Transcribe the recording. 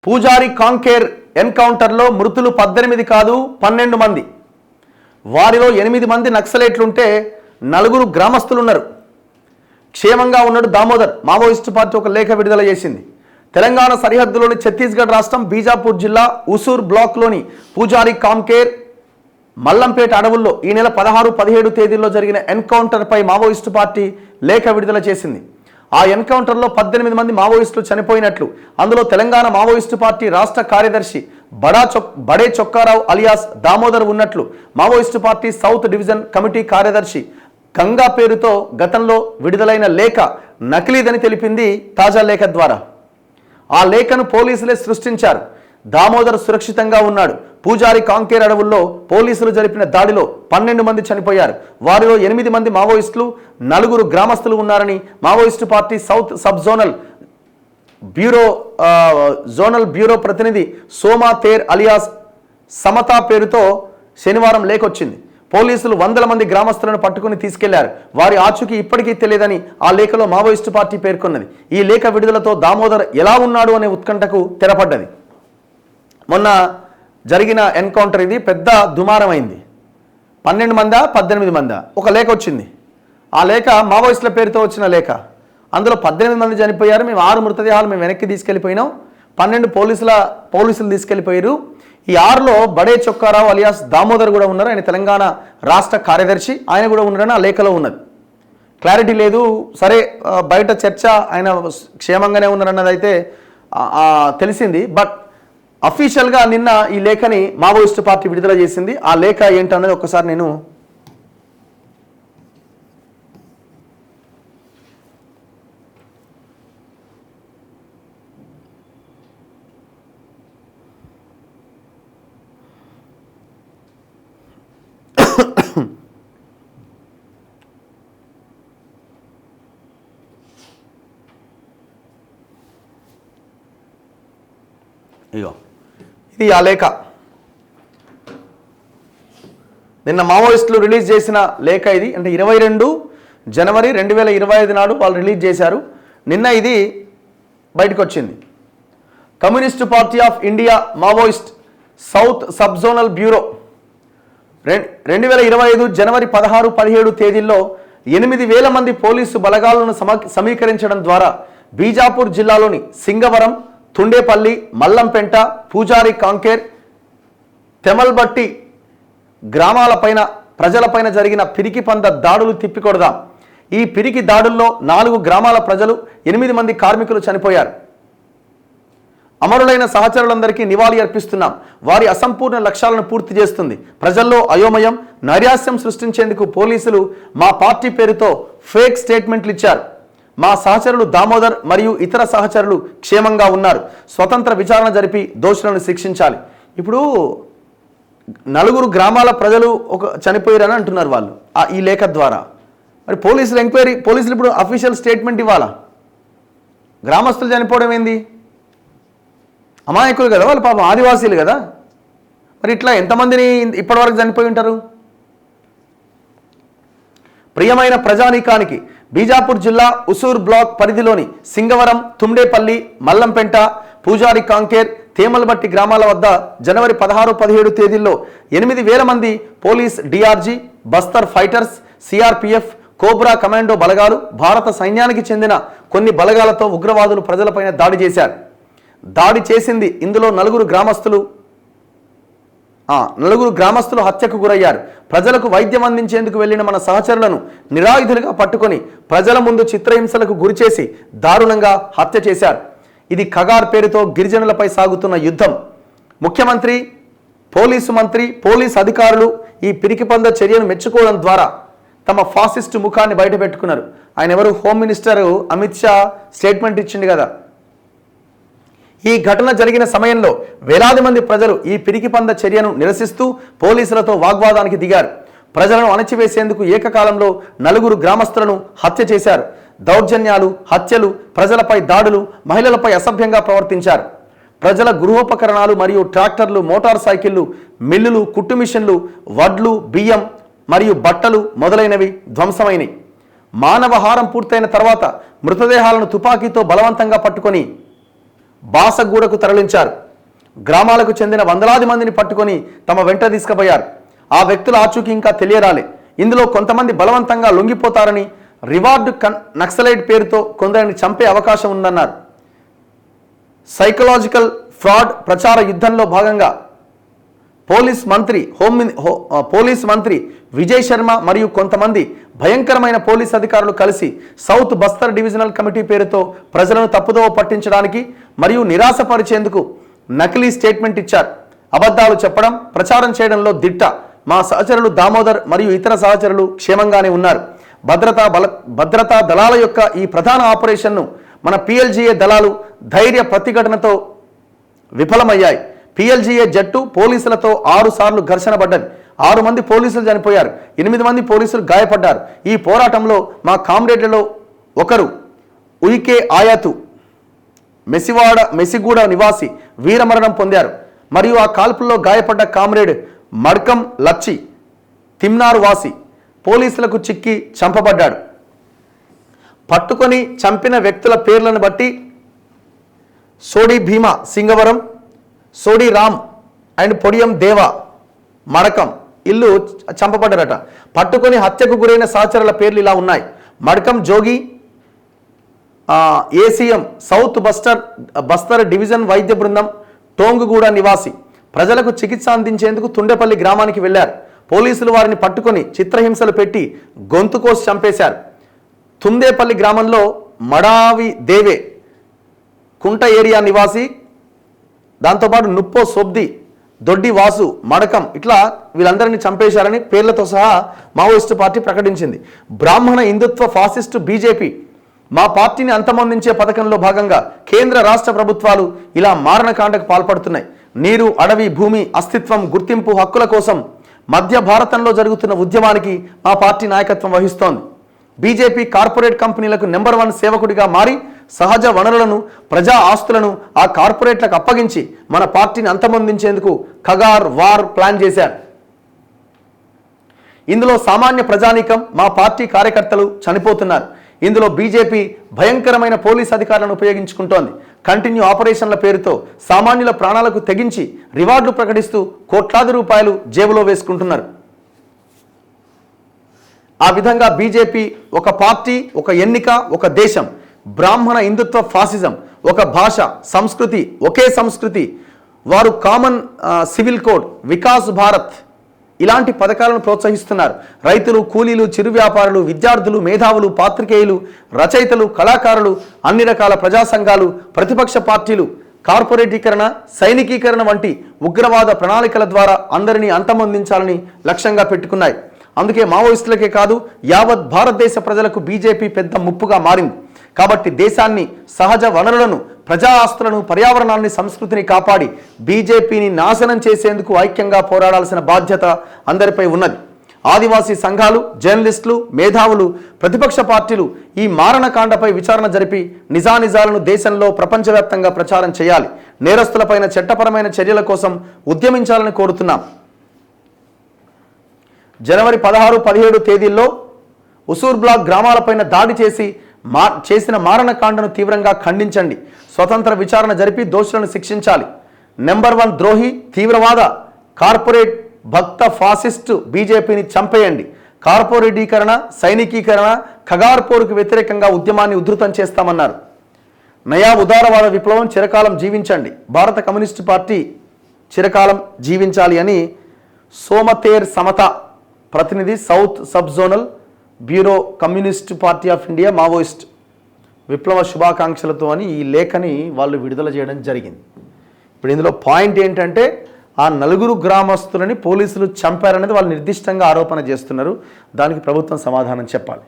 పూజారి కాంకేర్ ఎన్కౌంటర్లో మృతులు 18 కాదు 12 మంది. వారిలో 8 మంది నక్సలైట్లుంటే 4 గ్రామస్తులున్నారు. క్షేమంగా ఉన్నాడు దామోదర్. మావోయిస్టు పార్టీ ఒక లేఖ విడుదల చేసింది. తెలంగాణ సరిహద్దులోని ఛత్తీస్గఢ్ రాష్ట్రం బీజాపూర్ జిల్లా ఉసూర్ బ్లాక్లోని పూజారి కాంకేర్ మల్లంపేట అడవుల్లో ఈ నెల 16, 17 తేదీల్లో జరిగిన ఎన్కౌంటర్పై మావోయిస్టు పార్టీ లేఖ విడుదల చేసింది. ఆ ఎన్కౌంటర్లో 18 మంది మావోయిస్టులు చనిపోయినట్లు, అందులో తెలంగాణ మావోయిస్టు పార్టీ రాష్ట్ర కార్యదర్శి బడే చొక్కారావు అలియాస్ దామోదర్ ఉన్నట్లు Maoist party south division committee కార్యదర్శి గంగా పేరుతో గతంలో విడుదలైన లేఖ నకిలీదని తెలిపింది తాజా లేఖ ద్వారా. ఆ లేఖను పోలీసులే సృష్టించారు. దామోదర్ సురక్షితంగా ఉన్నాడు. పూజారి కాంకేర్ అడవుల్లో పోలీసులు జరిపిన దాడిలో 12 మంది చనిపోయారు. వారిలో 8 మంది మావోయిస్టులు, 4 గ్రామస్తులు ఉన్నారని Maoist party south sub zonal bureau ప్రతినిధి సోమా తేర్ అలియాస్ సమతా పేరుతో శనివారం లేఖ వచ్చింది. పోలీసులు 100 మంది గ్రామస్తులను పట్టుకుని తీసుకెళ్లారు. వారి ఆచూకీ ఇప్పటికీ తెలియదని ఆ లేఖలో మావోయిస్టు పార్టీ పేర్కొన్నది. ఈ లేఖ విడుదలతో దామోదర్ ఎలా ఉన్నాడు అనే ఉత్కంఠకు తెరపడ్డది. మొన్న జరిగిన ఎన్కౌంటర్ ఇది పెద్ద దుమారమైంది. 12 మందా 18 మందా ఒక లేఖ వచ్చింది. ఆ లేఖ మావోయిస్టుల పేరుతో వచ్చిన లేఖ. అందులో 18 మంది చనిపోయారు. మేము 6 మృతదేహాలు మేము వెనక్కి తీసుకెళ్ళిపోయినాం. 12 పోలీసులు తీసుకెళ్ళిపోయారు. ఈ 6లో బడే చొక్కారావు అలియాస్ దామోదర్ కూడా ఉన్నారు. ఆయన తెలంగాణ రాష్ట్ర కార్యదర్శి, ఆయన కూడా ఉన్నారని ఆ లేఖలో ఉన్నది. క్లారిటీ లేదు. సరే, బయట చర్చ ఆయన క్షేమంగానే ఉన్నారన్నది అయితే తెలిసింది. బట్ అఫీషియల్గా నిన్న ఈ లేఖని మావోయిస్టు పార్టీ విడుదల చేసింది. ఆ లేఖ ఏంటన్నది ఒక్కసారి నేను ఇగో ఇది ఆ లేఖ. నిన్న మావోయిస్టులు రిలీజ్ చేసిన లేఖ ఇది. అంటే 22 జనవరి 2025 నాడు వాళ్ళు రిలీజ్ చేశారు. నిన్న ఇది బయటకు వచ్చింది. Communist party of India Maoist south sub zonal bureau 2025 జనవరి 16, 17 తేదీల్లో 8,000 మంది పోలీసు బలగాలను సమీకరించడం ద్వారా బీజాపూర్ జిల్లాలోని సింగవరం, తుండేపల్లి, మల్లంపెంట, పూజారి కాంకేర్, తెమల్బట్టి గ్రామాలపైన ప్రజలపైన జరిగిన పిరికి పంద దాడులు తిప్పికొడదాం. ఈ పిరికి దాడుల్లో 4 గ్రామాల ప్రజలు, 8 మంది కార్మికులు చనిపోయారు. అమరులైన సహచరులందరికీ నివాళి అర్పిస్తున్నాం. వారి అసంపూర్ణ లక్ష్యాలను పూర్తి చేస్తుంది. ప్రజల్లో అయోమయం, నైరాశ్యం సృష్టించేందుకు పోలీసులు మా పార్టీ పేరుతో ఫేక్ స్టేట్మెంట్లు ఇచ్చారు. మా సహచరులు దామోదర్ మరియు ఇతర సహచరులు క్షేమంగా ఉన్నారు. స్వతంత్ర విచారణ జరిపి దోషులను శిక్షించాలి. ఇప్పుడు 4 గ్రామాల ప్రజలు చనిపోయారని అంటున్నారు వాళ్ళు ఈ లేఖ ద్వారా. మరి పోలీసులు ఇప్పుడు అఫీషియల్ స్టేట్మెంట్ ఇవ్వాలా? గ్రామస్తులు చనిపోవడం ఏంది? అమాయకులు కదా వాళ్ళు, పాపం ఆదివాసీలు కదా. మరి ఇట్లా ఎంతమందిని ఇప్పటివరకు చనిపోయి ఉంటారు? ప్రియమైన ప్రజానీకానికి, బీజాపూర్ జిల్లా ఉసూర్ బ్లాక్ పరిధిలోని సింగవరం, తుండేపల్లి, మల్లంపెంట, పూజారి కాంకేర్, తేమల్బట్టి గ్రామాల వద్ద జనవరి 16, 17 తేదీల్లో 8,000 మంది police, DRG, Bastar fighters, CRPF, cobra commando బలగాలు, భారత సైన్యానికి చెందిన కొన్ని బలగాలతో ఉగ్రవాదులు ప్రజలపైన దాడి చేశారు. దాడి చేసింది ఇందులో 4 గ్రామస్తులు హత్యకు గురయ్యారు. ప్రజలకు వైద్యం అందించేందుకు వెళ్లిన మన సహచరులను నిరాయుధులుగా పట్టుకొని ప్రజల ముందు చిత్రహింసలకు గురిచేసి దారుణంగా హత్య చేశారు. ఇది ఖగార్ పేరుతో గిరిజనులపై సాగుతున్న యుద్ధం. ముఖ్యమంత్రి, పోలీసు మంత్రి, పోలీసు అధికారులు ఈ పిరికిపంద చర్యను మెచ్చుకోవడం ద్వారా తమ ఫాసిస్టు ముఖాన్ని బయటపెట్టుకున్నారు. ఆయన ఎవరు? Home minister Amit Shah statement ఇచ్చింది కదా. ఈ ఘటన జరిగిన సమయంలో వేలాది మంది ప్రజలు ఈ పిరికిపంద చర్యను నిరసిస్తూ పోలీసులతో వాగ్వాదానికి దిగారు. ప్రజలను అణచివేసేందుకు ఏకకాలంలో 4 గ్రామస్తులను హత్య చేశారు. దౌర్జన్యాలు, హత్యలు, ప్రజలపై దాడులు, మహిళలపై అసభ్యంగా ప్రవర్తించారు. ప్రజల గృహోపకరణాలు మరియు ట్రాక్టర్లు, మోటార్ సైకిళ్లు, మిల్లులు, కుట్టు మిషన్లు, వడ్లు, బియ్యం మరియు బట్టలు మొదలైనవి ధ్వంసమైనవి. మానవహారం పూర్తయిన తర్వాత మృతదేహాలను తుపాకీతో బలవంతంగా పట్టుకొని బాసగూడకు తరలించారు. గ్రామాలకు చెందిన వందలాది మందిని పట్టుకొని తమ వెంట తీసుకుపోయారు. ఆ వ్యక్తుల ఆచూకీ ఇంకా తెలియరాలే. ఇందులో కొంతమంది బలవంతంగా లొంగిపోతారని, రివార్డు నక్సలైట్ పేరుతో కొందరిని చంపే అవకాశం ఉందన్నారు. సైకలాజికల్ ఫ్రాడ్ ప్రచార యుద్ధంలో భాగంగా పోలీస్ మంత్రి విజయ్ శర్మ మరియు కొంతమంది భయంకరమైన పోలీస్ అధికారులు కలిసి సౌత్ బస్తర్ డివిజనల్ కమిటీ పేరుతో ప్రజలను తప్పుదోవ పట్టించడానికి మరియు నిరాశపరిచేందుకు నకిలీ స్టేట్మెంట్ ఇచ్చారు. అబద్ధాలు చెప్పడం, ప్రచారం చేయడంలో దిట్ట. మా సహచరులు దామోదర్ మరియు ఇతర సహచరులు క్షేమంగానే ఉన్నారు. భద్రతా దళాల యొక్క ఈ ప్రధాన ఆపరేషన్ను మన PLGA దళాలు ధైర్య ప్రతిఘటనతో విఫలమయ్యాయి. PLGA జట్టు పోలీసులతో 6 సార్లు ఘర్షణ పడ్డది. 6 మంది పోలీసులు చనిపోయారు, 8 మంది పోలీసులు గాయపడ్డారు. ఈ పోరాటంలో మా కామ్రేడ్లలో ఒకరు ఉయికే ఆయాతు మెసిగూడ నివాసి వీరమరణం పొందారు. మరియు ఆ కాల్పుల్లో గాయపడ్డ కామ్రేడ్ మడ్కం లచ్చి తిమ్నారు వాసి పోలీసులకు చిక్కి చంపబడ్డాడు. పట్టుకొని చంపిన వ్యక్తుల పేర్లను బట్టి సోడి భీమా సింగవరం, సోడి రామ్ అండ్ పొడియం దేవ మడకం ఇల్లు చంపబడ్డారట. పట్టుకొని హత్యకు గురైన సహచరుల పేర్లు ఇలా ఉన్నాయి: మడకం జోగి, ACM సౌత్ బస్తర్ డివిజన్ వైద్య బృందం, టోంగుగూడ నివాసి. ప్రజలకు చికిత్స అందించేందుకు తుండేపల్లి గ్రామానికి వెళ్లారు. పోలీసులు వారిని పట్టుకొని చిత్రహింసలు పెట్టి గొంతు కోసి చంపేశారు. తుందేపల్లి గ్రామంలో మడావి దేవే కుంట ఏరియా నివాసి, దాంతోపాటు నుప్పో సొబ్ది, దొడ్డి వాసు, మడకం, ఇట్లా వీళ్ళందరినీ చంపేశారని పేర్లతో సహా మావోయిస్టు పార్టీ ప్రకటించింది. బ్రాహ్మణ హిందుత్వ ఫాసిస్టు BJP మా పార్టీని అంతమొందించే పథకంలో భాగంగా కేంద్ర రాష్ట్ర ప్రభుత్వాలు ఇలా మారణకాండకు పాల్పడుతున్నాయి. నీరు, అడవి, భూమి, అస్తిత్వం, గుర్తింపు హక్కుల కోసం మధ్య భారతంలో జరుగుతున్న ఉద్యమానికి మా పార్టీ నాయకత్వం వహిస్తోంది. BJP కార్పొరేట్ కంపెనీలకు నెంబర్ 1 సేవకుడిగా మారి సహజ వనరులను, ప్రజా ఆస్తులను ఆ కార్పొరేట్లకు అప్పగించి మన పార్టీని అంతమొందించేందుకు ఖగార్ వార్ ప్లాన్ చేశారు. ఇందులో సామాన్య ప్రజానీకం, మా పార్టీ కార్యకర్తలు చనిపోతున్నారు. ఇందులో BJP భయంకరమైన పోలీస్ అధికారులను ఉపయోగించుకుంటోంది. కంటిన్యూ ఆపరేషన్ల పేరుతో సామాన్యుల ప్రాణాలకు తెగించి రివార్డులు ప్రకటిస్తూ కోట్లాది రూపాయలు జేబులో వేసుకుంటున్నారు. ఆ విధంగా BJP ఒక పార్టీ, ఒక ఎన్నిక, ఒక దేశం, బ్రాహ్మణ హిందుత్వ ఫాసిజం, ఒక భాష, సంస్కృతి, ఒకే సంస్కృతి, వారు common civil code, Vikas Bharat ఇలాంటి పథకాలను ప్రోత్సహిస్తున్నారు. రైతులు, కూలీలు, చిరు వ్యాపారులు, విద్యార్థులు, మేధావులు, పాత్రికేయులు, రచయితలు, కళాకారులు, అన్ని రకాల ప్రజా సంఘాలు, ప్రతిపక్ష పార్టీలు కార్పొరేటీకరణ, సైనికీకరణ వంటి ఉగ్రవాద ప్రణాళికల ద్వారా అందరినీ అంతమొందించాలని లక్ష్యంగా పెట్టుకున్నాయి. అందుకే మావోయిస్టులకే కాదు యావత్ భారతదేశ ప్రజలకు BJP పెద్ద ముప్పుగా మారింది. కాబట్టి దేశాన్ని, సహజ వనరులను, ప్రజా ఆస్తులను, పర్యావరణాన్ని, సంస్కృతిని కాపాడి BJPని నాశనం చేసేందుకు ఐక్యంగా పోరాడాల్సిన బాధ్యత అందరిపై ఉన్నది. ఆదివాసీ సంఘాలు, జర్నలిస్టులు, మేధావులు, ప్రతిపక్ష పార్టీలు ఈ మారణకాండపై విచారణ జరిపి నిజానిజాలను దేశంలో, ప్రపంచవ్యాప్తంగా ప్రచారం చేయాలి. నేరస్తులపైన చట్టపరమైన చర్యల కోసం ఉద్యమించాలని కోరుతున్నాం. జనవరి 16, 17 తేదీల్లో ఉసూర్ బ్లాక్ గ్రామాలపైన దాడి చేసిన మారణకాండను తీవ్రంగా ఖండించండి. స్వతంత్ర విచారణ జరిపి దోషులను శిక్షించాలి. నెంబర్ 1 ద్రోహి, తీవ్రవాద, కార్పొరేట్ భక్త ఫాసిస్టు BJPని చంపేయండి. కార్పొరేటీకరణ, సైనికీకరణ, ఖగార్పూర్కు వ్యతిరేకంగా ఉద్యమాన్ని ఉధృతం చేస్తామన్నారు. నయా ఉదారవాద విప్లవం చిరకాలం జీవించండి. భారత కమ్యూనిస్టు పార్టీ చిరకాలం జీవించాలి అని సోమతేర్ సమత ప్రతినిధి, south sub zonal bureau, communist party of India, Maoist విప్లవ శుభాకాంక్షలతో అని ఈ లేఖని వాళ్ళు విడుదల చేయడం జరిగింది. ఇప్పుడు ఇందులో పాయింట్ ఏంటంటే ఆ 4 గ్రామస్తులని పోలీసులు చంపారనేది వాళ్ళు నిర్దిష్టంగా ఆరోపణ చేస్తున్నారు. దానికి ప్రభుత్వం సమాధానం చెప్పాలి.